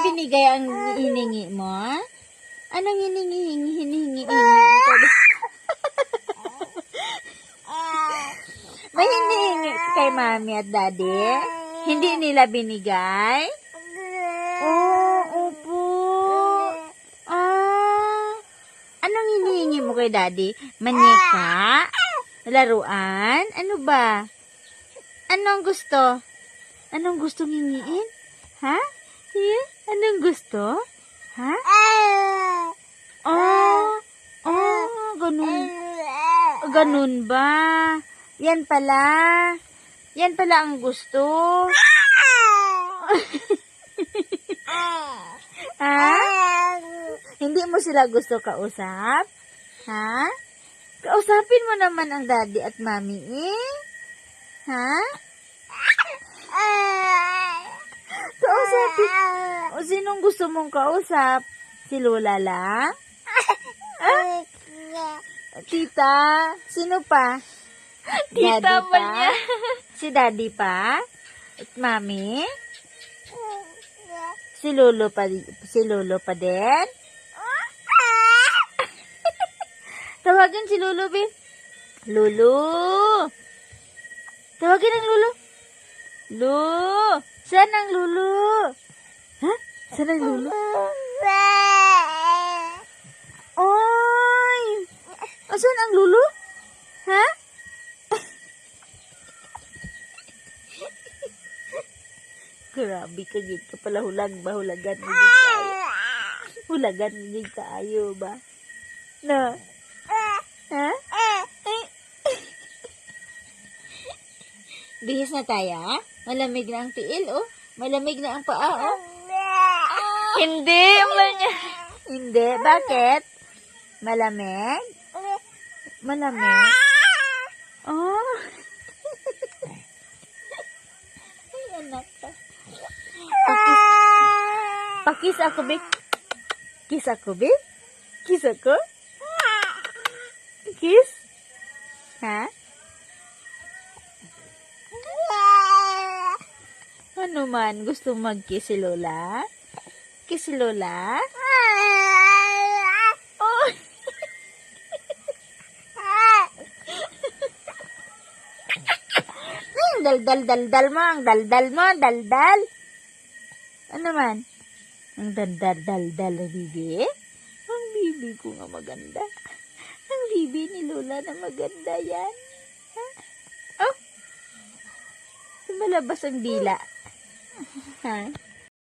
binigay ang hiningi mo? Anong hinihingi? May hinihingi kay mami at daddy? Hindi nila binigay? Oh, opo. Anong hinihingi mo kay daddy? Manika? Laruan? Ano ba? Anong gusto? Anong gustong hingiin? Ha? Anong gusto? Ha? Ganun. Ganun ba? Yan pala. Yan pala ang gusto. Ha? Hindi mo sila gusto kausap? Ha? Kausapin mo naman ang daddy at mami eh. Ha? Kausapin. O sinong gusto mong kausap? Si Lola lang? Tita? Sino pa? Tita Daddy pa niya. Si daddy pa? At mami? Si Lolo pa din? Tawagin si Lolo, Bin. Lolo! Tawagin ang Lolo. Lo! Saan ang Lolo? Ha? Saan ang Lolo? Oy! Saan ang Lolo? Ha? Grabe ka gid ka pala hulagan mo gid kayo. Hulagan mo gid kayo ba? No. Ha? Bihis na tayo, ha? Malamig na ang tiil, oh. Malamig na ang paa, oh. Hindi, wala niya. Hindi. Bakit? Malamig? Malamig? Oh. Ay, anak ka. Pakis ako, Bik. Kiss ako, Bik. Kiss ako? Kiss? Ha? Ano man? Gusto mag-kiss si Lola? Kiss si Lola? Oh. Dal-dal mo. Ang dal-dal mo. Dal-dal. Ano man? Ang dal-dal na bibi? Ang bibi ko nga maganda. Ang bibi ni Lola na maganda yan. Ha? Oh! Malabas ang dila. Ha?